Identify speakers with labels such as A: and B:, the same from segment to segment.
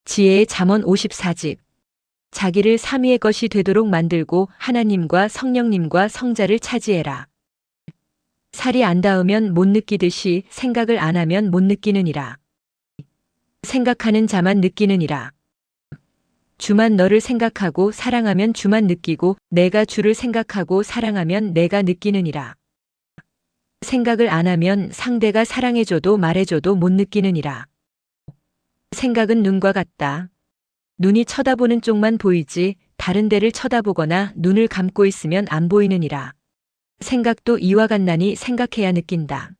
A: 지혜의 잠언 54집. 자기를 삼위의 것이 되도록 만들고 하나님과 성령님과 성자를 차지해라. 살이 안 닿으면 못 느끼듯이 생각을 안 하면 못 느끼느니라. 생각하는 자만 느끼느니라. 주만 너를 생각하고 사랑하면 주만 느끼고 내가 주를 생각하고 사랑하면 내가 느끼느니라. 생각을 안 하면 상대가 사랑해줘도 말해줘도 못 느끼느니라. 생각은 눈과 같다. 눈이 쳐다보는 쪽만 보이지 다른 데를 쳐다보거나 눈을 감고 있으면 안 보이느니라. 생각도 이와 같나니 생각해야 느낀다.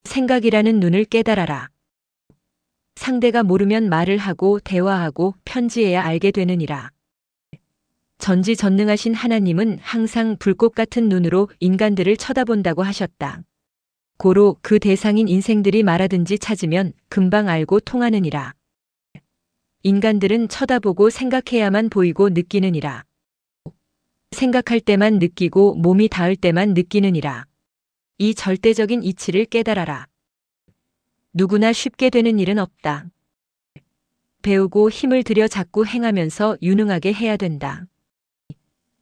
A: 생각이라는 눈을 깨달아라. 상대가 모르면 말을 하고 대화하고 편지해야 알게 되느니라. 전지전능하신 하나님은 항상 불꽃 같은 눈으로 인간들을 쳐다본다고 하셨다. 고로 그 대상인 인생들이 말하든지 찾으면 금방 알고 통하느니라. 인간들은 쳐다보고 생각해야만 보이고 느끼느니라. 생각할 때만 느끼고 몸이 닿을 때만 느끼느니라. 이 절대적인 이치를 깨달아라. 누구나 쉽게 되는 일은 없다. 배우고 힘을 들여 자꾸 행하면서 유능하게 해야 된다.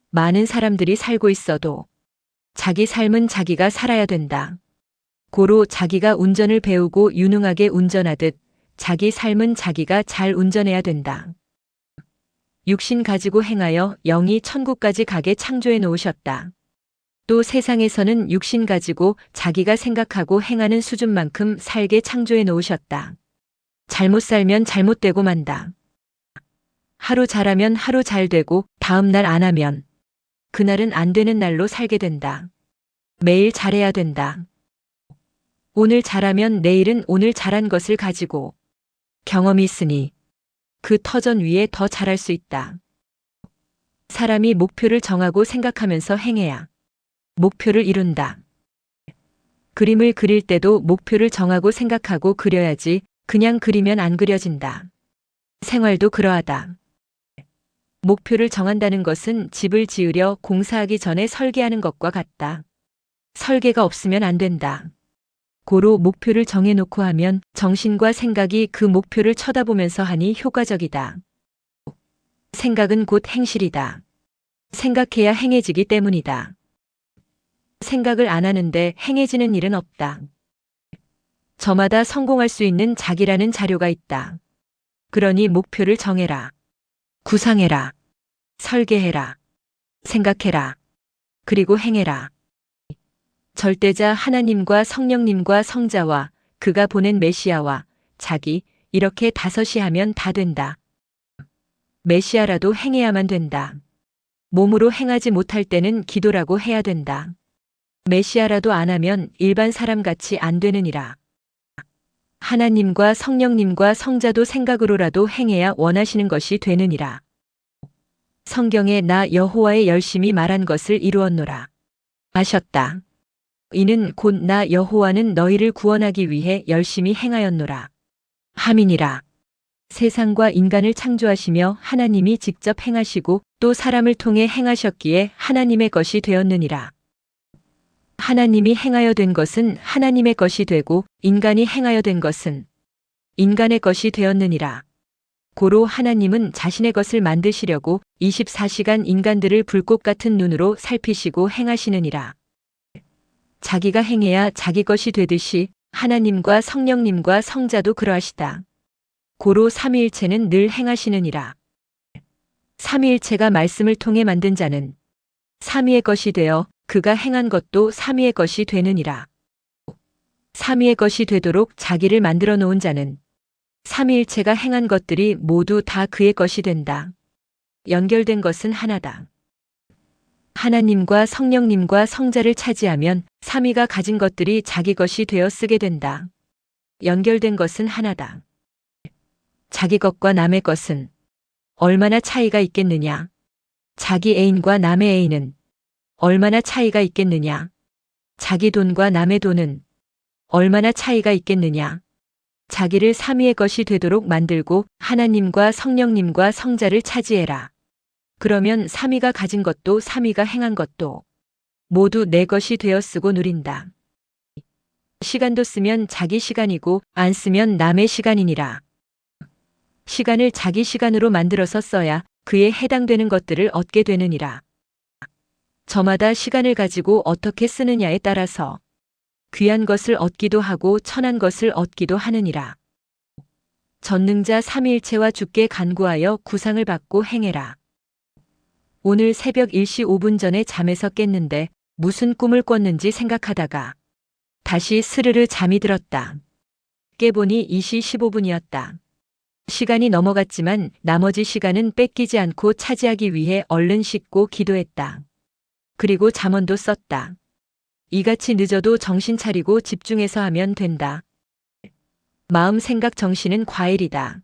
A: 많은 사람들이 살고 있어도 자기 삶은 자기가 살아야 된다. 고로 자기가 운전을 배우고 유능하게 운전하듯 자기 삶은 자기가 잘 운전해야 된다. 육신 가지고 행하여 영이 천국까지 가게 창조해 놓으셨다. 또 세상에서는 육신 가지고 자기가 생각하고 행하는 수준만큼 살게 창조해 놓으셨다. 잘못 살면 잘못되고 만다. 하루 잘하면 하루 잘 되고 다음 날 안 하면 그날은 안 되는 날로 살게 된다. 매일 잘해야 된다. 오늘 잘하면 내일은 오늘 잘한 것을 가지고 경험이 있으니 그 터전 위에 더 잘할 수 있다. 사람이 목표를 정하고 생각하면서 행해야 목표를 이룬다. 그림을 그릴 때도 목표를 정하고 생각하고 그려야지 그냥 그리면 안 그려진다. 생활도 그러하다. 목표를 정한다는 것은 집을 지으려 공사하기 전에 설계하는 것과 같다. 설계가 없으면 안 된다. 고로 목표를 정해놓고 하면 정신과 생각이 그 목표를 쳐다보면서 하니 효과적이다. 생각은 곧 행실이다. 생각해야 행해지기 때문이다. 생각을 안 하는데 행해지는 일은 없다. 저마다 성공할 수 있는 자기라는 자료가 있다. 그러니 목표를 정해라. 구상해라. 설계해라. 생각해라. 그리고 행해라. 절대자 하나님과 성령님과 성자와 그가 보낸 메시아와 자기 이렇게 다섯이 하면 다 된다. 메시아라도 행해야만 된다. 몸으로 행하지 못할 때는 기도라고 해야 된다. 메시아라도 안 하면 일반 사람같이 안 되느니라. 하나님과 성령님과 성자도 생각으로라도 행해야 원하시는 것이 되느니라. 성경에 나 여호와의 열심히 말한 것을 이루었노라 하셨다. 이는 곧 나 여호와는 너희를 구원하기 위해 열심히 행하였노라 함이니라. 세상과 인간을 창조하시며 하나님이 직접 행하시고 또 사람을 통해 행하셨기에 하나님의 것이 되었느니라. 하나님이 행하여 된 것은 하나님의 것이 되고 인간이 행하여 된 것은 인간의 것이 되었느니라. 고로 하나님은 자신의 것을 만드시려고 24시간 인간들을 불꽃 같은 눈으로 살피시고 행하시느니라. 자기가 행해야 자기 것이 되듯이 하나님과 성령님과 성자도 그러하시다. 고로 삼위일체는 늘 행하시느니라. 삼위일체가 말씀을 통해 만든 자는 삼위의 것이 되어 그가 행한 것도 삼위의 것이 되느니라. 삼위의 것이 되도록 자기를 만들어 놓은 자는 삼위일체가 행한 것들이 모두 다 그의 것이 된다. 연결된 것은 하나다. 하나님과 성령님과 성자를 차지하면 삼위가 가진 것들이 자기 것이 되어 쓰게 된다. 연결된 것은 하나다. 자기 것과 남의 것은 얼마나 차이가 있겠느냐. 자기 애인과 남의 애인은 얼마나 차이가 있겠느냐. 자기 돈과 남의 돈은 얼마나 차이가 있겠느냐. 자기를 삼위의 것이 되도록 만들고 하나님과 성령님과 성자를 차지해라. 그러면 삼위가 가진 것도 삼위가 행한 것도 모두 내 것이 되어 쓰고 누린다. 시간도 쓰면 자기 시간이고 안 쓰면 남의 시간이니라. 시간을 자기 시간으로 만들어서 써야 그에 해당되는 것들을 얻게 되느니라. 저마다 시간을 가지고 어떻게 쓰느냐에 따라서 귀한 것을 얻기도 하고 천한 것을 얻기도 하느니라. 전능자 삼위일체와 주께 간구하여 구상을 받고 행해라. 오늘 새벽 1시 5분 전에 잠에서 깼는데 무슨 꿈을 꿨는지 생각하다가 다시 스르르 잠이 들었다. 깨보니 2시 15분이었다. 시간이 넘어갔지만 나머지 시간은 뺏기지 않고 차지하기 위해 얼른 씻고 기도했다. 그리고 잠언도 썼다. 이같이 늦어도 정신 차리고 집중해서 하면 된다. 마음 생각 정신은 과일이다.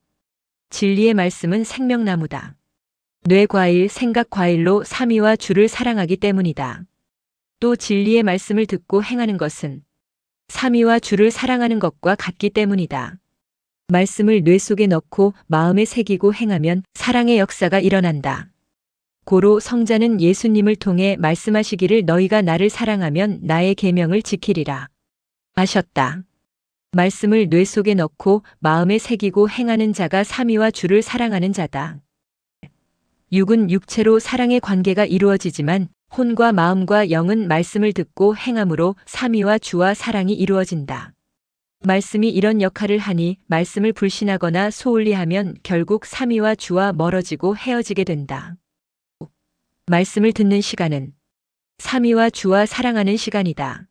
A: 진리의 말씀은 생명나무다. 뇌 과일, 생각 과일로 삼위와 주를 사랑하기 때문이다. 또 진리의 말씀을 듣고 행하는 것은 삼위와 주를 사랑하는 것과 같기 때문이다. 말씀을 뇌 속에 넣고 마음에 새기고 행하면 사랑의 역사가 일어난다. 고로 성자는 예수님을 통해 말씀하시기를 너희가 나를 사랑하면 나의 계명을 지키리라 하셨다. 말씀을 뇌 속에 넣고 마음에 새기고 행하는 자가 삼위와 주를 사랑하는 자다. 육은 육체로 사랑의 관계가 이루어지지만 혼과 마음과 영은 말씀을 듣고 행함으로 삼위와 주와 사랑이 이루어진다. 말씀이 이런 역할을 하니 말씀을 불신하거나 소홀히하면 결국 삼위와 주와 멀어지고 헤어지게 된다. 말씀을 듣는 시간은 삼위와 주와 사랑하는 시간이다.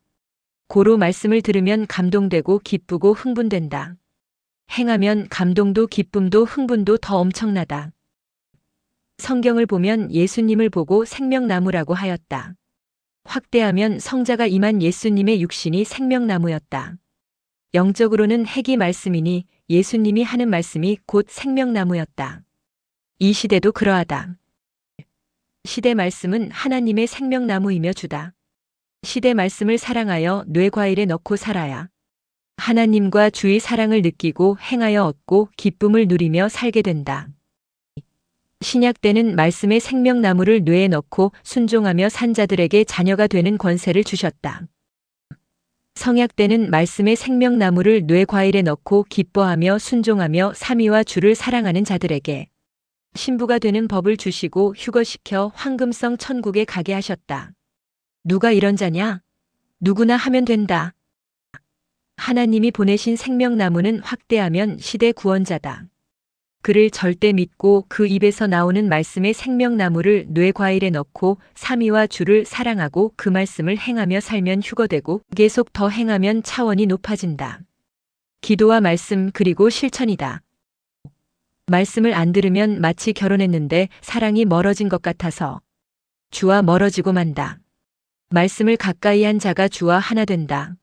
A: 고로 말씀을 들으면 감동되고 기쁘고 흥분된다. 행하면 감동도 기쁨도 흥분도 더 엄청나다. 성경을 보면 예수님을 보고 생명나무라고 하였다. 확대하면 성자가 임한 예수님의 육신이 생명나무였다. 영적으로는 핵이 말씀이니 예수님이 하는 말씀이 곧 생명나무였다. 이 시대도 그러하다. 시대 말씀은 하나님의 생명나무이며 주다. 시대 말씀을 사랑하여 뇌 과일에 넣고 살아야 하나님과 주의 사랑을 느끼고 행하여 얻고 기쁨을 누리며 살게 된다. 신약 때는 말씀의 생명나무를 뇌에 넣고 순종하며 산 자들에게 자녀가 되는 권세를 주셨다. 성약 때는 말씀의 생명나무를 뇌 과일에 넣고 기뻐하며 순종하며 삼위와 주를 사랑하는 자들에게 신부가 되는 법을 주시고 휴거시켜 황금성 천국에 가게 하셨다. 누가 이런 자냐? 누구나 하면 된다. 하나님이 보내신 생명나무는 확대하면 시대 구원자다. 그를 절대 믿고 그 입에서 나오는 말씀의 생명나무를 뇌 과일에 넣고 삼위와 주를 사랑하고 그 말씀을 행하며 살면 휴거되고 계속 더 행하면 차원이 높아진다. 기도와 말씀 그리고 실천이다. 말씀을 안 들으면 마치 결혼했는데 사랑이 멀어진 것 같아서 주와 멀어지고 만다. 말씀을 가까이 한 자가 주와 하나 된다.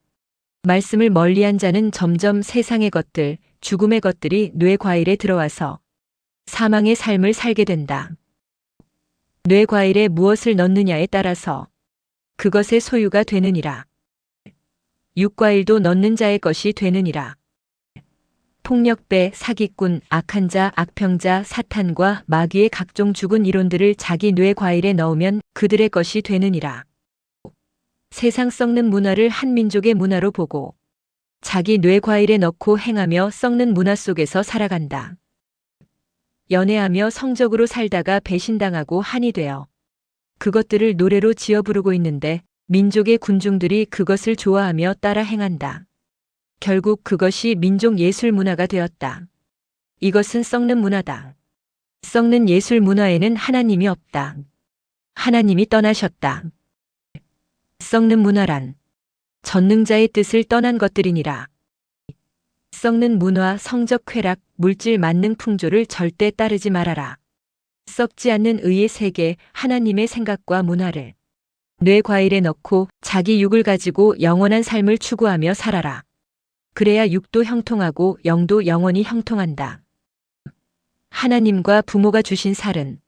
A: 말씀을 멀리한 자는 점점 세상의 것들, 죽음의 것들이 뇌 과일에 들어와서 사망의 삶을 살게 된다. 뇌 과일에 무엇을 넣느냐에 따라서 그것의 소유가 되느니라. 육과일도 넣는 자의 것이 되느니라. 폭력배, 사기꾼, 악한 자, 악평자, 사탄과 마귀의 각종 죽은 이론들을 자기 뇌 과일에 넣으면 그들의 것이 되느니라. 세상 썩는 문화를 한 민족의 문화로 보고 자기 뇌 과일에 넣고 행하며 썩는 문화 속에서 살아간다. 연애하며 성적으로 살다가 배신당하고 한이 되어 그것들을 노래로 지어 부르고 있는데 민족의 군중들이 그것을 좋아하며 따라 행한다. 결국 그것이 민족 예술 문화가 되었다. 이것은 썩는 문화다. 썩는 예술 문화에는 하나님이 없다. 하나님이 떠나셨다. 썩는 문화란 전능자의 뜻을 떠난 것들이니라. 썩는 문화, 성적 쾌락, 물질 만능 풍조를 절대 따르지 말아라. 썩지 않는 의의 세계, 하나님의 생각과 문화를 뇌 과일에 넣고 자기 육을 가지고 영원한 삶을 추구하며 살아라. 그래야 육도 형통하고 영도 영원히 형통한다. 하나님과 부모가 주신 살은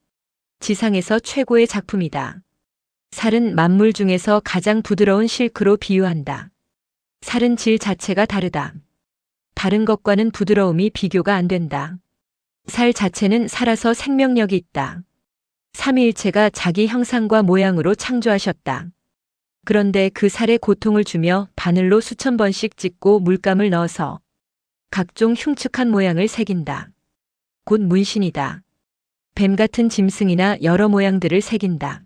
A: 지상에서 최고의 작품이다. 살은 만물 중에서 가장 부드러운 실크로 비유한다. 살은 질 자체가 다르다. 다른 것과는 부드러움이 비교가 안 된다. 살 자체는 살아서 생명력이 있다. 삼위일체가 자기 형상과 모양으로 창조하셨다. 그런데 그 살에 고통을 주며 바늘로 수천 번씩 찢고 물감을 넣어서 각종 흉측한 모양을 새긴다. 곧 문신이다. 뱀 같은 짐승이나 여러 모양들을 새긴다.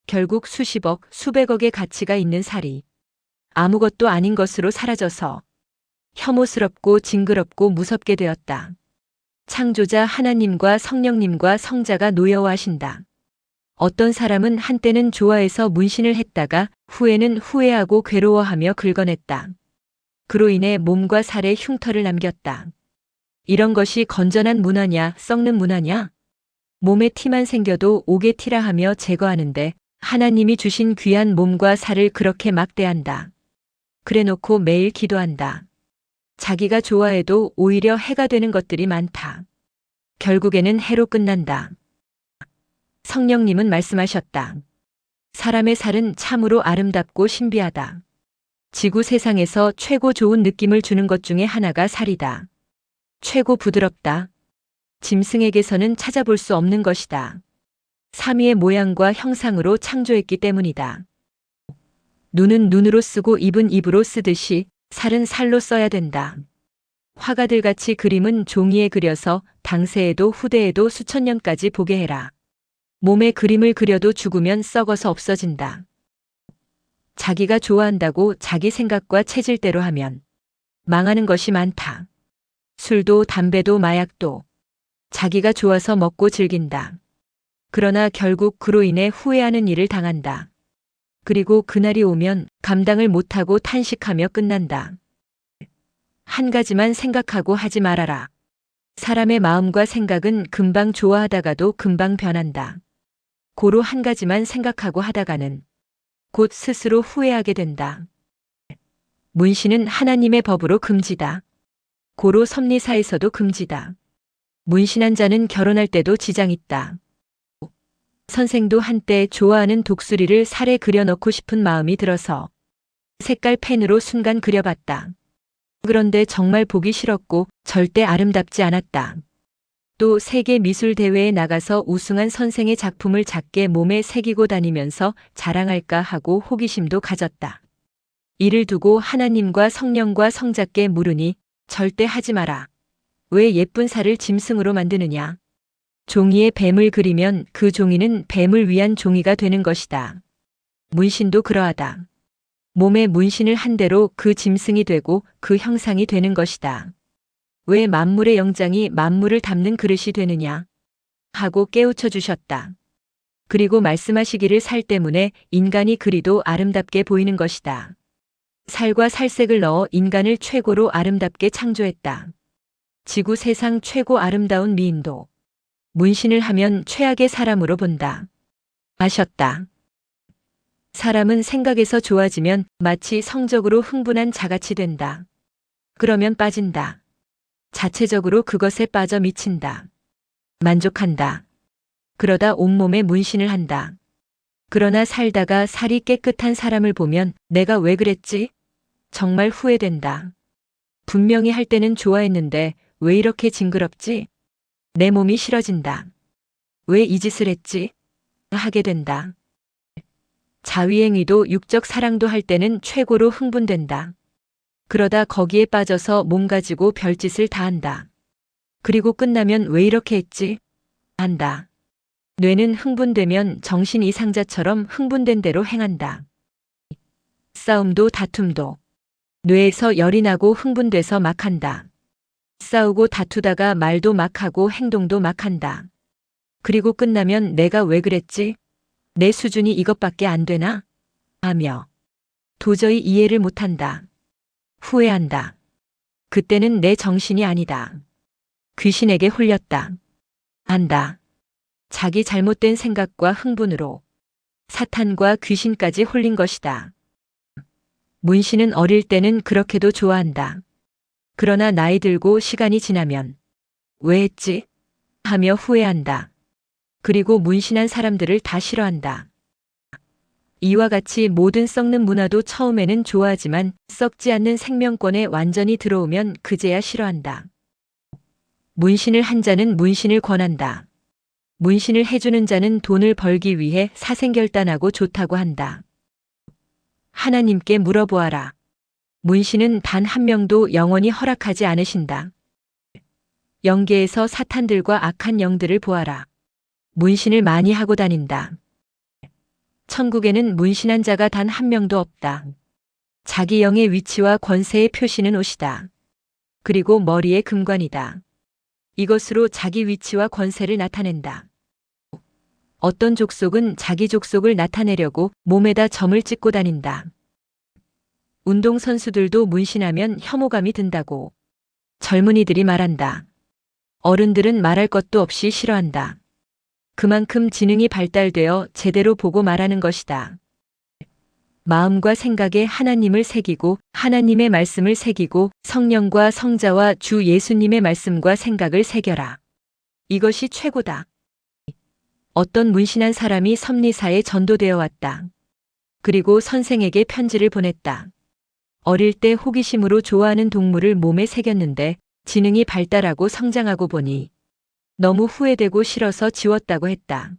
A: 결국 수십억, 수백억의 가치가 있는 살이 아무것도 아닌 것으로 사라져서 혐오스럽고 징그럽고 무섭게 되었다. 창조자 하나님과 성령님과 성자가 노여워하신다. 어떤 사람은 한때는 좋아해서 문신을 했다가 후에는 후회하고 괴로워하며 긁어냈다. 그로 인해 몸과 살에 흉터를 남겼다. 이런 것이 건전한 문화냐, 썩는 문화냐? 몸에 티만 생겨도 옥에 티라 하며 제거하는데 하나님이 주신 귀한 몸과 살을 그렇게 막대한다. 그래놓고 매일 기도한다. 자기가 좋아해도 오히려 해가 되는 것들이 많다. 결국에는 해로 끝난다. 성령님은 말씀하셨다. 사람의 살은 참으로 아름답고 신비하다. 지구 세상에서 최고 좋은 느낌을 주는 것 중에 하나가 살이다. 최고 부드럽다. 짐승에게서는 찾아볼 수 없는 것이다. 삼위의 모양과 형상으로 창조했기 때문이다. 눈은 눈으로 쓰고 입은 입으로 쓰듯이 살은 살로 써야 된다. 화가들같이 그림은 종이에 그려서 당세에도 후대에도 수천 년까지 보게 해라. 몸에 그림을 그려도 죽으면 썩어서 없어진다. 자기가 좋아한다고 자기 생각과 체질대로 하면 망하는 것이 많다. 술도 담배도 마약도 자기가 좋아서 먹고 즐긴다. 그러나 결국 그로 인해 후회하는 일을 당한다. 그리고 그날이 오면 감당을 못하고 탄식하며 끝난다. 한 가지만 생각하고 하지 말아라. 사람의 마음과 생각은 금방 좋아하다가도 금방 변한다. 고로 한 가지만 생각하고 하다가는 곧 스스로 후회하게 된다. 문신은 하나님의 법으로 금지다. 고로 섭리사에서도 금지다. 문신한 자는 결혼할 때도 지장 있다. 선생도 한때 좋아하는 독수리를 살에 그려넣고 싶은 마음이 들어서 색깔 펜으로 순간 그려봤다. 그런데 정말 보기 싫었고 절대 아름답지 않았다. 또 세계 미술 대회에 나가서 우승한 선생의 작품을 작게 몸에 새기고 다니면서 자랑할까 하고 호기심도 가졌다. 이를 두고 하나님과 성령과 성자께 물으니 절대 하지 마라. 왜 예쁜 살을 짐승으로 만드느냐? 종이에 뱀을 그리면 그 종이는 뱀을 위한 종이가 되는 것이다. 문신도 그러하다. 몸에 문신을 한 대로 그 짐승이 되고 그 형상이 되는 것이다. 왜 만물의 영장이 만물을 담는 그릇이 되느냐? 하고 깨우쳐 주셨다. 그리고 말씀하시기를 살 때문에 인간이 그리도 아름답게 보이는 것이다. 살과 살색을 넣어 인간을 최고로 아름답게 창조했다. 지구 세상 최고 아름다운 미인도 문신을 하면 최악의 사람으로 본다. 하셨다. 사람은 생각에서 좋아지면 마치 성적으로 흥분한 자같이 된다. 그러면 빠진다. 자체적으로 그것에 빠져 미친다. 만족한다. 그러다 온몸에 문신을 한다. 그러나 살다가 살이 깨끗한 사람을 보면 내가 왜 그랬지? 정말 후회된다. 분명히 할 때는 좋아했는데 왜 이렇게 징그럽지? 내 몸이 싫어진다. 왜 이 짓을 했지? 하게 된다. 자위행위도 육적 사랑도 할 때는 최고로 흥분된다. 그러다 거기에 빠져서 몸 가지고 별짓을 다 한다. 그리고 끝나면 왜 이렇게 했지? 한다. 뇌는 흥분되면 정신 이상자처럼 흥분된 대로 행한다. 싸움도 다툼도 뇌에서 열이 나고 흥분돼서 막 한다. 싸우고 다투다가 말도 막 하고 행동도 막 한다. 그리고 끝나면 내가 왜 그랬지? 내 수준이 이것밖에 안 되나? 하며 도저히 이해를 못한다. 후회한다. 그때는 내 정신이 아니다. 귀신에게 홀렸다. 한다. 자기 잘못된 생각과 흥분으로 사탄과 귀신까지 홀린 것이다. 문신은 어릴 때는 그렇게도 좋아한다. 그러나 나이 들고 시간이 지나면 왜 했지? 하며 후회한다. 그리고 문신한 사람들을 다 싫어한다. 이와 같이 모든 썩는 문화도 처음에는 좋아하지만 썩지 않는 생명권에 완전히 들어오면 그제야 싫어한다. 문신을 한 자는 문신을 권한다. 문신을 해주는 자는 돈을 벌기 위해 사생결단하고 좋다고 한다. 하나님께 물어보아라. 문신은 단 한 명도 영원히 허락하지 않으신다. 영계에서 사탄들과 악한 영들을 보아라. 문신을 많이 하고 다닌다. 천국에는 문신한 자가 단 한 명도 없다. 자기 영의 위치와 권세의 표시는 옷이다. 그리고 머리에 금관이다. 이것으로 자기 위치와 권세를 나타낸다. 어떤 족속은 자기 족속을 나타내려고 몸에다 점을 찍고 다닌다. 운동선수들도 문신하면 혐오감이 든다고. 젊은이들이 말한다. 어른들은 말할 것도 없이 싫어한다. 그만큼 지능이 발달되어 제대로 보고 말하는 것이다. 마음과 생각에 하나님을 새기고 하나님의 말씀을 새기고 성령과 성자와 주 예수님의 말씀과 생각을 새겨라. 이것이 최고다. 어떤 문신한 사람이 섭리사에 전도되어 왔다. 그리고 선생에게 편지를 보냈다. 어릴 때 호기심으로 좋아하는 동물을 몸에 새겼는데 지능이 발달하고 성장하고 보니 너무 후회되고 싫어서 지웠다고 했다.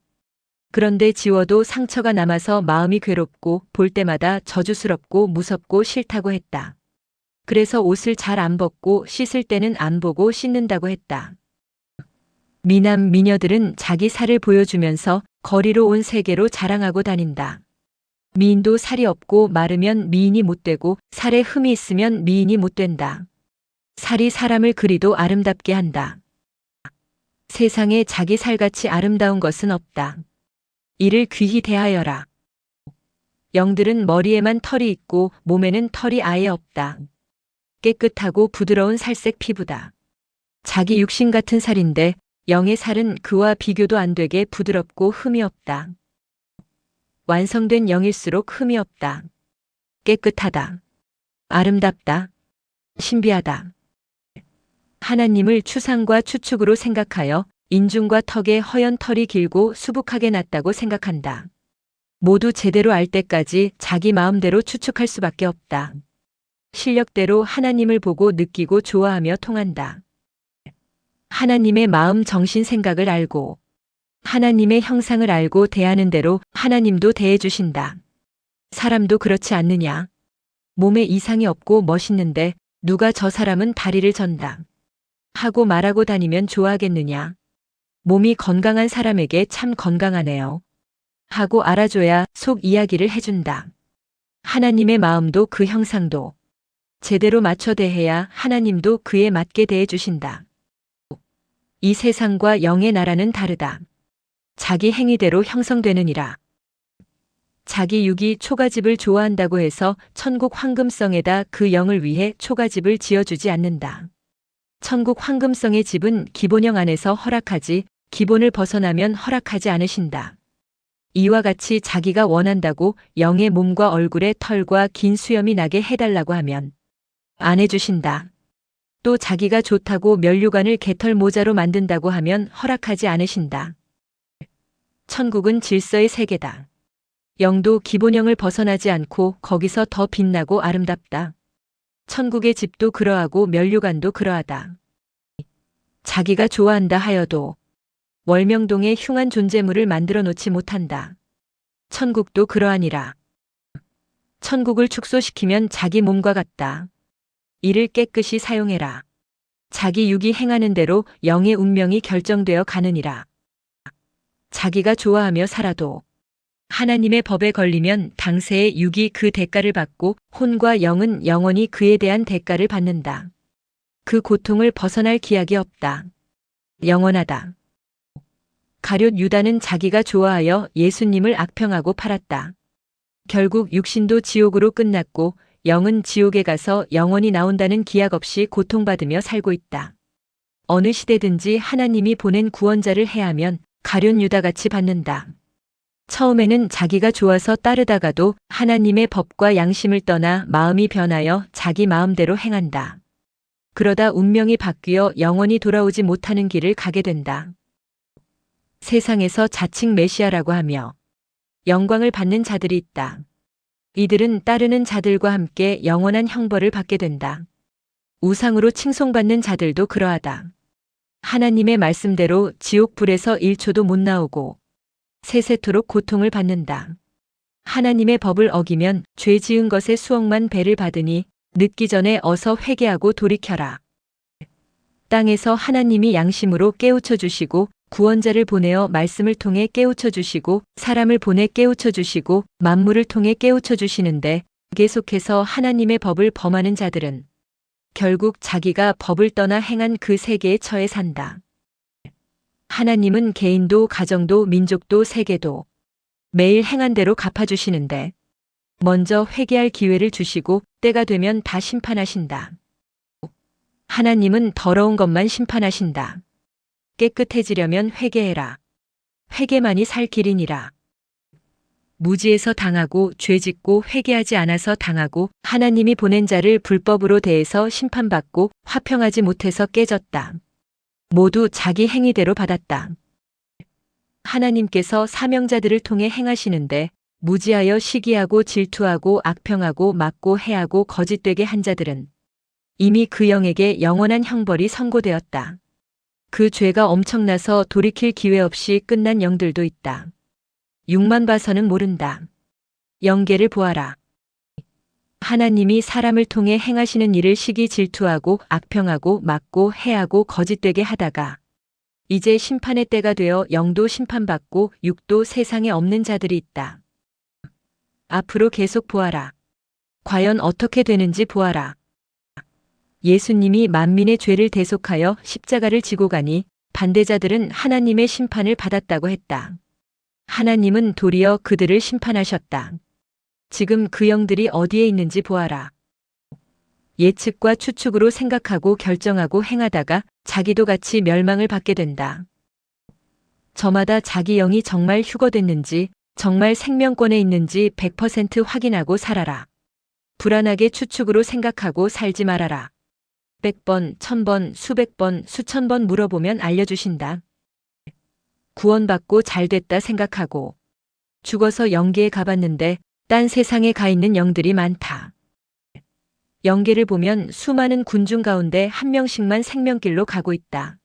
A: 그런데 지워도 상처가 남아서 마음이 괴롭고 볼 때마다 저주스럽고 무섭고 싫다고 했다. 그래서 옷을 잘 안 벗고 씻을 때는 안 보고 씻는다고 했다. 미남 미녀들은 자기 살을 보여주면서 거리로 온 세계로 자랑하고 다닌다. 미인도 살이 없고 마르면 미인이 못 되고 살에 흠이 있으면 미인이 못 된다. 살이 사람을 그리도 아름답게 한다. 세상에 자기 살같이 아름다운 것은 없다. 이를 귀히 대하여라. 영들은 머리에만 털이 있고 몸에는 털이 아예 없다. 깨끗하고 부드러운 살색 피부다. 자기 육신 같은 살인데 영의 살은 그와 비교도 안 되게 부드럽고 흠이 없다. 완성된 영일수록 흠이 없다. 깨끗하다. 아름답다. 신비하다. 하나님을 추상과 추축으로 생각하여 인중과 턱에 허연 털이 길고 수북하게 났다고 생각한다. 모두 제대로 알 때까지 자기 마음대로 추측할 수밖에 없다. 실력대로 하나님을 보고 느끼고 좋아하며 통한다. 하나님의 마음 정신 생각을 알고 하나님의 형상을 알고 대하는 대로 하나님도 대해주신다. 사람도 그렇지 않느냐? 몸에 이상이 없고 멋있는데 누가 저 사람은 다리를 전다 하고 말하고 다니면 좋아하겠느냐? 몸이 건강한 사람에게 참 건강하네요 하고 알아줘야 속 이야기를 해준다. 하나님의 마음도 그 형상도 제대로 맞춰 대해야 하나님도 그에 맞게 대해주신다. 이 세상과 영의 나라는 다르다. 자기 행위대로 형성되느니라. 자기 육이 초가집을 좋아한다고 해서 천국 황금성에다 그 영을 위해 초가집을 지어주지 않는다. 천국 황금성의 집은 기본형 안에서 허락하지 기본을 벗어나면 허락하지 않으신다. 이와 같이 자기가 원한다고 영의 몸과 얼굴에 털과 긴 수염이 나게 해달라고 하면 안 해주신다. 또 자기가 좋다고 면류관을 개털 모자로 만든다고 하면 허락하지 않으신다. 천국은 질서의 세계다. 영도 기본형을 벗어나지 않고 거기서 더 빛나고 아름답다. 천국의 집도 그러하고 면류관도 그러하다. 자기가 좋아한다 하여도 월명동에 흉한 존재물을 만들어 놓지 못한다. 천국도 그러하니라. 천국을 축소시키면 자기 몸과 같다. 이를 깨끗이 사용해라. 자기 육이 행하는 대로 영의 운명이 결정되어 가느니라. 자기가 좋아하며 살아도 하나님의 법에 걸리면 당세의 육이 그 대가를 받고 혼과 영은 영원히 그에 대한 대가를 받는다. 그 고통을 벗어날 기약이 없다. 영원하다. 가룟 유다는 자기가 좋아하여 예수님을 악평하고 팔았다. 결국 육신도 지옥으로 끝났고 영은 지옥에 가서 영원히 나온다는 기약 없이 고통받으며 살고 있다. 어느 시대든지 하나님이 보낸 구원자를 해하면 가룟 유다같이 받는다. 처음에는 자기가 좋아서 따르다가도 하나님의 법과 양심을 떠나 마음이 변하여 자기 마음대로 행한다. 그러다 운명이 바뀌어 영원히 돌아오지 못하는 길을 가게 된다. 세상에서 자칭 메시아라고 하며 영광을 받는 자들이 있다. 이들은 따르는 자들과 함께 영원한 형벌을 받게 된다. 우상으로 칭송받는 자들도 그러하다. 하나님의 말씀대로 지옥불에서 1초도 못 나오고 세세토록 고통을 받는다. 하나님의 법을 어기면 죄 지은 것의 수억만 배를 받으니 늦기 전에 어서 회개하고 돌이켜라. 땅에서 하나님이 양심으로 깨우쳐 주시고 구원자를 보내어 말씀을 통해 깨우쳐 주시고 사람을 보내 깨우쳐 주시고 만물을 통해 깨우쳐 주시는데 계속해서 하나님의 법을 범하는 자들은 결국 자기가 법을 떠나 행한 그 세계에 처해 산다. 하나님은 개인도 가정도 민족도 세계도 매일 행한 대로 갚아주시는데 먼저 회개할 기회를 주시고 때가 되면 다 심판하신다. 하나님은 더러운 것만 심판하신다. 깨끗해지려면 회개해라. 회개만이 살 길이니라. 무지해서 당하고 죄짓고 회개하지 않아서 당하고 하나님이 보낸 자를 불법으로 대해서 심판받고 화평하지 못해서 깨졌다. 모두 자기 행위대로 받았다. 하나님께서 사명자들을 통해 행하시는데 무지하여 시기하고 질투하고 악평하고 막고 해하고 거짓되게 한 자들은 이미 그 영에게 영원한 형벌이 선고되었다. 그 죄가 엄청나서 돌이킬 기회 없이 끝난 영들도 있다. 육만 봐서는 모른다. 영계를 보아라. 하나님이 사람을 통해 행하시는 일을 시기 질투하고 악평하고 막고 해하고 거짓되게 하다가 이제 심판의 때가 되어 영도 심판받고 육도 세상에 없는 자들이 있다. 앞으로 계속 보아라. 과연 어떻게 되는지 보아라. 예수님이 만민의 죄를 대속하여 십자가를 지고 가니 반대자들은 하나님의 심판을 받았다고 했다. 하나님은 도리어 그들을 심판하셨다. 지금 그 영들이 어디에 있는지 보아라. 예측과 추측으로 생각하고 결정하고 행하다가 자기도 같이 멸망을 받게 된다. 저마다 자기 영이 정말 휴거됐는지 정말 생명권에 있는지 100% 확인하고 살아라. 불안하게 추측으로 생각하고 살지 말아라. 100번, 1000번, 수백 번, 수천 번 물어보면 알려주신다. 구원받고 잘됐다 생각하고 죽어서 영계에 가봤는데 딴 세상에 가 있는 영들이 많다. 영계를 보면 수많은 군중 가운데 한 명씩만 생명길로 가고 있다.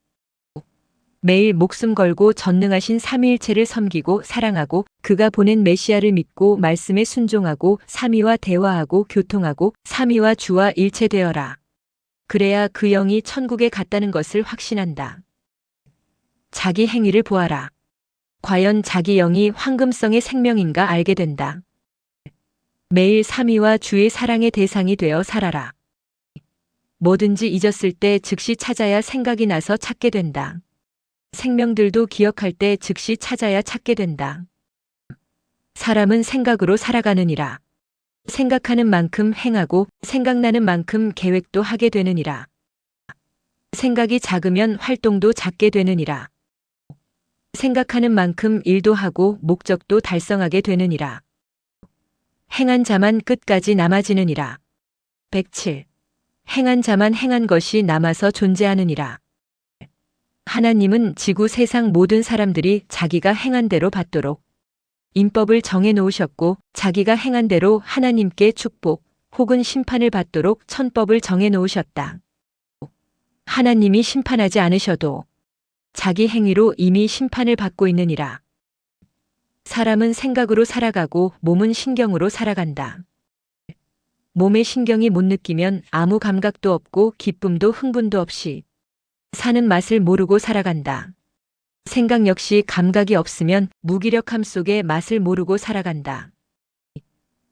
A: 매일 목숨 걸고 전능하신 삼위일체를 섬기고 사랑하고 그가 보낸 메시아를 믿고 말씀에 순종하고 삼위와 대화하고 교통하고 삼위와 주와 일체되어라. 그래야 그 영이 천국에 갔다는 것을 확신한다. 자기 행위를 보아라. 과연 자기 영이 황금성의 생명인가 알게 된다. 매일 삼위와 주의 사랑의 대상이 되어 살아라. 뭐든지 잊었을 때 즉시 찾아야 생각이 나서 찾게 된다. 생명들도 기억할 때 즉시 찾아야 찾게 된다. 사람은 생각으로 살아가느니라. 생각하는 만큼 행하고 생각나는 만큼 계획도 하게 되느니라. 생각이 작으면 활동도 작게 되느니라. 생각하는 만큼 일도 하고 목적도 달성하게 되느니라. 행한 자만 끝까지 남아지느니라. 107. 행한 자만 행한 것이 남아서 존재하느니라. 하나님은 지구 세상 모든 사람들이 자기가 행한 대로 받도록 인법을 정해 놓으셨고 자기가 행한 대로 하나님께 축복 혹은 심판을 받도록 천법을 정해 놓으셨다. 하나님이 심판하지 않으셔도 자기 행위로 이미 심판을 받고 있느니라. 사람은 생각으로 살아가고 몸은 신경으로 살아간다. 몸의 신경이 못 느끼면 아무 감각도 없고 기쁨도 흥분도 없이 사는 맛을 모르고 살아간다. 생각 역시 감각이 없으면 무기력함 속에 맛을 모르고 살아간다.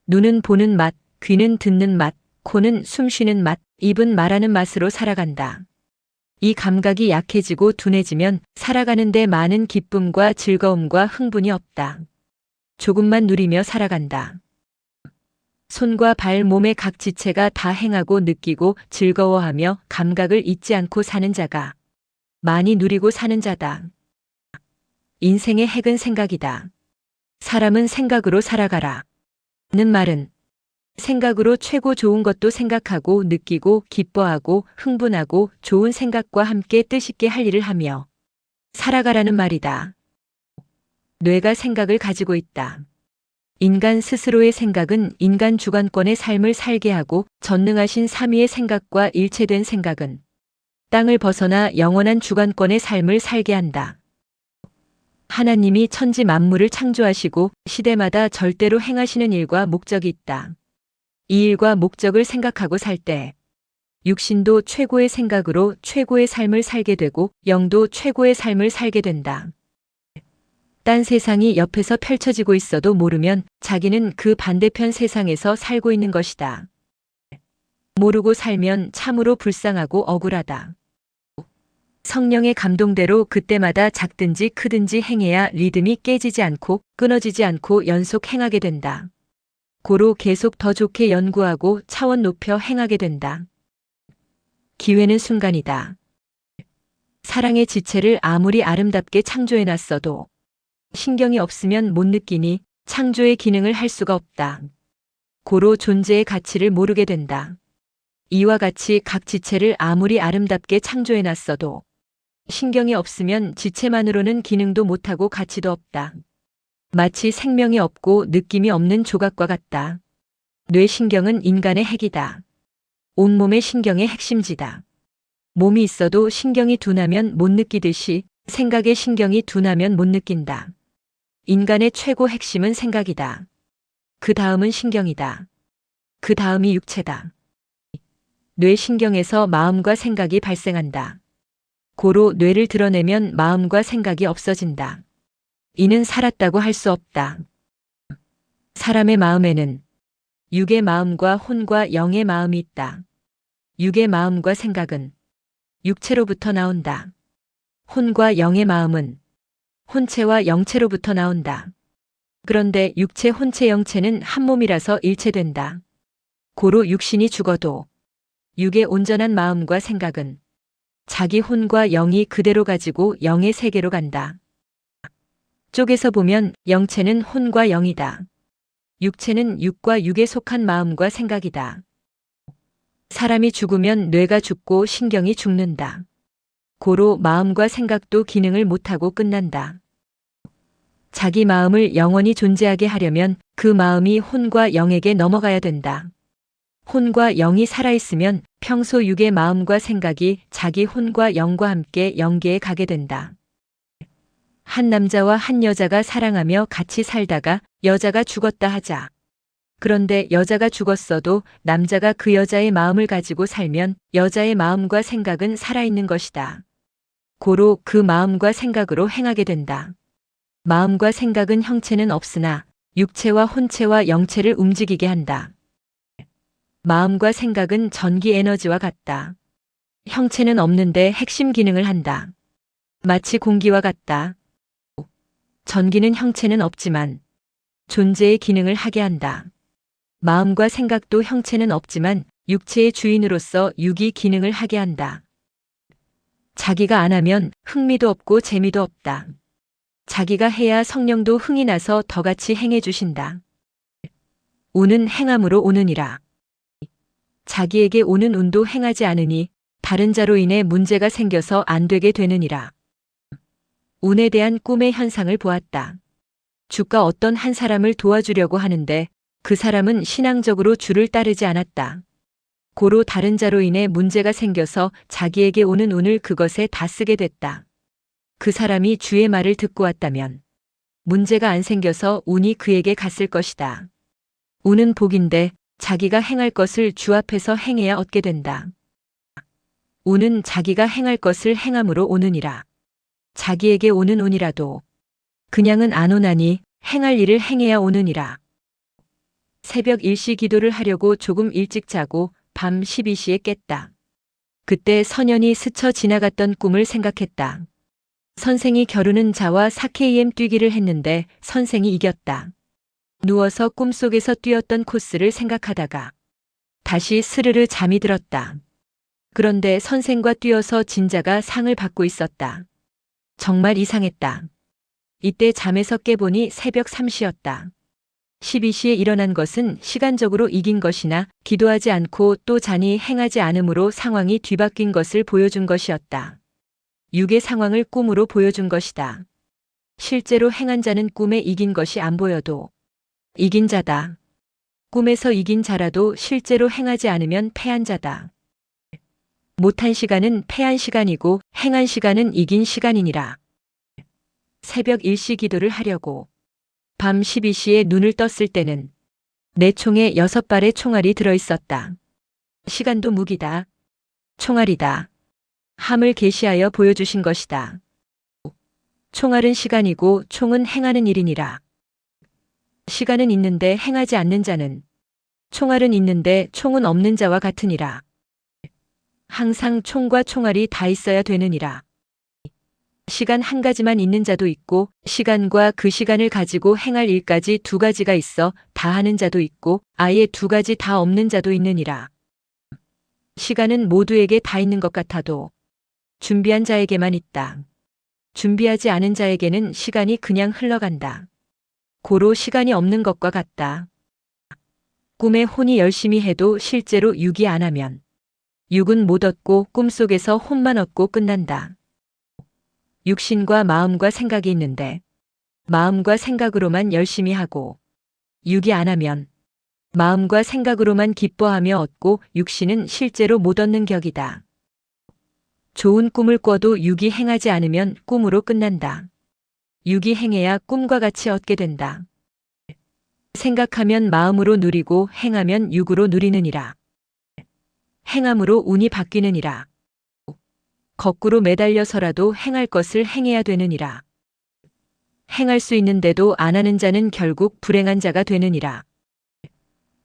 A: 눈은 보는 맛, 귀는 듣는 맛, 코는 숨쉬는 맛, 입은 말하는 맛으로 살아간다. 이 감각이 약해지고 둔해지면 살아가는데 많은 기쁨과 즐거움과 흥분이 없다. 조금만 누리며 살아간다. 손과 발, 몸의 각 지체가 다 행하고 느끼고 즐거워하며 감각을 잊지 않고 사는 자가 많이 누리고 사는 자다. 인생의 핵은 생각이다. 사람은 생각으로 살아가라. 는 말은 생각으로 최고 좋은 것도 생각하고 느끼고 기뻐하고 흥분하고 좋은 생각과 함께 뜻있게 할 일을 하며 살아가라는 말이다. 뇌가 생각을 가지고 있다. 인간 스스로의 생각은 인간 주관권의 삶을 살게 하고 전능하신 삼위의 생각과 일체된 생각은 땅을 벗어나 영원한 주관권의 삶을 살게 한다. 하나님이 천지 만물을 창조하시고 시대마다 절대로 행하시는 일과 목적이 있다. 이 일과 목적을 생각하고 살 때 육신도 최고의 생각으로 최고의 삶을 살게 되고 영도 최고의 삶을 살게 된다. 딴 세상이 옆에서 펼쳐지고 있어도 모르면 자기는 그 반대편 세상에서 살고 있는 것이다. 모르고 살면 참으로 불쌍하고 억울하다. 성령의 감동대로 그때마다 작든지 크든지 행해야 리듬이 깨지지 않고 끊어지지 않고 연속 행하게 된다. 고로 계속 더 좋게 연구하고 차원 높여 행하게 된다. 기회는 순간이다. 사랑의 지체를 아무리 아름답게 창조해놨어도 신경이 없으면 못 느끼니 창조의 기능을 할 수가 없다. 고로 존재의 가치를 모르게 된다. 이와 같이 각 지체를 아무리 아름답게 창조해놨어도 신경이 없으면 지체만으로는 기능도 못하고 가치도 없다. 마치 생명이 없고 느낌이 없는 조각과 같다. 뇌신경은 인간의 핵이다. 온몸의 신경의 핵심지다. 몸이 있어도 신경이 둔하면 못 느끼듯이 생각의 신경이 둔하면 못 느낀다. 인간의 최고 핵심은 생각이다. 그 다음은 신경이다. 그 다음이 육체다. 뇌신경에서 마음과 생각이 발생한다. 고로 뇌를 드러내면 마음과 생각이 없어진다. 이는 살았다고 할 수 없다. 사람의 마음에는 육의 마음과 혼과 영의 마음이 있다. 육의 마음과 생각은 육체로부터 나온다. 혼과 영의 마음은 혼체와 영체로부터 나온다. 그런데 육체, 혼체, 영체는 한 몸이라서 일체된다. 고로 육신이 죽어도 육의 온전한 마음과 생각은 자기 혼과 영이 그대로 가지고 영의 세계로 간다. 쪽에서 보면 영체는 혼과 영이다. 육체는 육과 육에 속한 마음과 생각이다. 사람이 죽으면 뇌가 죽고 신경이 죽는다. 고로 마음과 생각도 기능을 못하고 끝난다. 자기 마음을 영원히 존재하게 하려면 그 마음이 혼과 영에게 넘어가야 된다. 혼과 영이 살아있으면 평소 육의 마음과 생각이 자기 혼과 영과 함께 영계에 가게 된다. 한 남자와 한 여자가 사랑하며 같이 살다가 여자가 죽었다 하자. 그런데 여자가 죽었어도 남자가 그 여자의 마음을 가지고 살면 여자의 마음과 생각은 살아있는 것이다. 고로 그 마음과 생각으로 행하게 된다. 마음과 생각은 형체는 없으나 육체와 혼체와 영체를 움직이게 한다. 마음과 생각은 전기 에너지와 같다. 형체는 없는데 핵심 기능을 한다. 마치 공기와 같다. 전기는 형체는 없지만 존재의 기능을 하게 한다. 마음과 생각도 형체는 없지만 육체의 주인으로서 육이 기능을 하게 한다. 자기가 안 하면 흥미도 없고 재미도 없다. 자기가 해야 성령도 흥이 나서 더 같이 행해 주신다. 운은 행함으로 오느니라. 자기에게 오는 운도 행하지 않으니 다른 자로 인해 문제가 생겨서 안 되게 되느니라. 운에 대한 꿈의 현상을 보았다. 주가 어떤 한 사람을 도와주려고 하는데 그 사람은 신앙적으로 주를 따르지 않았다. 고로 다른 자로 인해 문제가 생겨서 자기에게 오는 운을 그것에 다 쓰게 됐다. 그 사람이 주의 말을 듣고 왔다면 문제가 안 생겨서 운이 그에게 갔을 것이다. 운은 복인데 자기가 행할 것을 주 앞에서 행해야 얻게 된다. 운은 자기가 행할 것을 행함으로 오느니라. 자기에게 오는 운이라도 그냥은 안 오나니 행할 일을 행해야 오느니라. 새벽 일시 기도를 하려고 조금 일찍 자고 밤 12시에 깼다. 그때 선연이 스쳐 지나갔던 꿈을 생각했다. 선생이 겨루는 자와 4km 뛰기를 했는데 선생이 이겼다. 누워서 꿈속에서 뛰었던 코스를 생각하다가 다시 스르르 잠이 들었다. 그런데 선생과 뛰어서 진 자가 상을 받고 있었다. 정말 이상했다. 이때 잠에서 깨보니 새벽 3시였다. 12시에 일어난 것은 시간적으로 이긴 것이나 기도하지 않고 또 자니 행하지 않으므로 상황이 뒤바뀐 것을 보여준 것이었다. 육의 상황을 꿈으로 보여준 것이다. 실제로 행한 자는 꿈에 이긴 것이 안 보여도 이긴 자다. 꿈에서 이긴 자라도 실제로 행하지 않으면 패한 자다. 못한 시간은 패한 시간이고 행한 시간은 이긴 시간이니라. 새벽 일시 기도를 하려고 밤 12시에 눈을 떴을 때는 내 총에 6발의 총알이 들어있었다. 시간도 무기다. 총알이다. 함을 계시하여 보여주신 것이다. 총알은 시간이고 총은 행하는 일이니라. 시간은 있는데 행하지 않는 자는, 총알은 있는데 총은 없는 자와 같으니라. 항상 총과 총알이 다 있어야 되느니라. 시간 한 가지만 있는 자도 있고, 시간과 그 시간을 가지고 행할 일까지 두 가지가 있어 다 하는 자도 있고, 아예 두 가지 다 없는 자도 있느니라. 시간은 모두에게 다 있는 것 같아도 준비한 자에게만 있다. 준비하지 않은 자에게는 시간이 그냥 흘러간다. 고로 시간이 없는 것과 같다. 꿈에 혼이 열심히 해도 실제로 육이 안 하면 육은 못 얻고 꿈속에서 혼만 얻고 끝난다. 육신과 마음과 생각이 있는데 마음과 생각으로만 열심히 하고 육이 안 하면 마음과 생각으로만 기뻐하며 얻고 육신은 실제로 못 얻는 격이다. 좋은 꿈을 꿔도 육이 행하지 않으면 꿈으로 끝난다. 육이 행해야 꿈과 같이 얻게 된다. 생각하면 마음으로 누리고 행하면 육으로 누리느니라. 행함으로 운이 바뀌느니라. 거꾸로 매달려서라도 행할 것을 행해야 되느니라. 행할 수 있는데도 안 하는 자는 결국 불행한 자가 되느니라.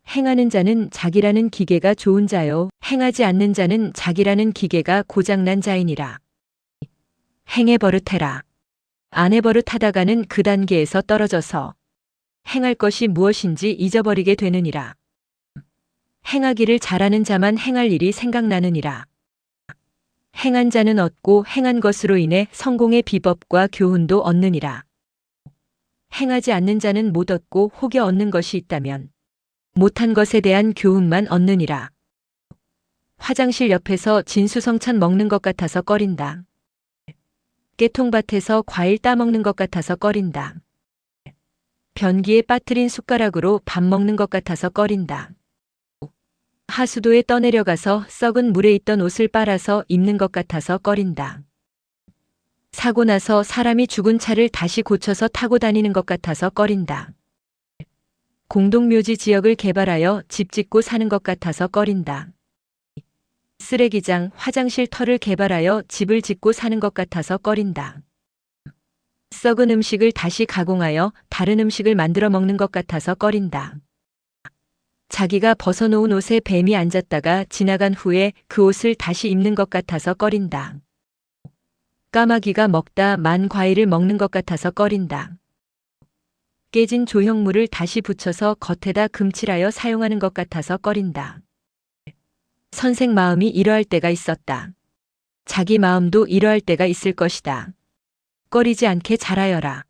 A: 행하는 자는 자기라는 기계가 좋은 자요. 행하지 않는 자는 자기라는 기계가 고장난 자이니라. 행해 버릇해라. 안 해 버릇하다가는 그 단계에서 떨어져서 행할 것이 무엇인지 잊어버리게 되느니라. 행하기를 잘하는 자만 행할 일이 생각나느니라. 행한 자는 얻고 행한 것으로 인해 성공의 비법과 교훈도 얻느니라. 행하지 않는 자는 못 얻고 혹여 얻는 것이 있다면 못한 것에 대한 교훈만 얻느니라. 화장실 옆에서 진수성찬 먹는 것 같아서 꺼린다. 깨통밭에서 과일 따먹는 것 같아서 꺼린다. 변기에 빠뜨린 숟가락으로 밥 먹는 것 같아서 꺼린다. 하수도에 떠내려가서 썩은 물에 있던 옷을 빨아서 입는 것 같아서 꺼린다. 사고 나서 사람이 죽은 차를 다시 고쳐서 타고 다니는 것 같아서 꺼린다. 공동묘지 지역을 개발하여 집 짓고 사는 것 같아서 꺼린다. 쓰레기장, 화장실 털을 개발하여 집을 짓고 사는 것 같아서 꺼린다. 썩은 음식을 다시 가공하여 다른 음식을 만들어 먹는 것 같아서 꺼린다. 자기가 벗어놓은 옷에 뱀이 앉았다가 지나간 후에 그 옷을 다시 입는 것 같아서 꺼린다. 까마귀가 먹다 만 과일을 먹는 것 같아서 꺼린다. 깨진 조형물을 다시 붙여서 겉에다 금칠하여 사용하는 것 같아서 꺼린다. 선생 마음이 이러할 때가 있었다. 자기 마음도 이러할 때가 있을 것이다. 꺼리지 않게 잘하여라.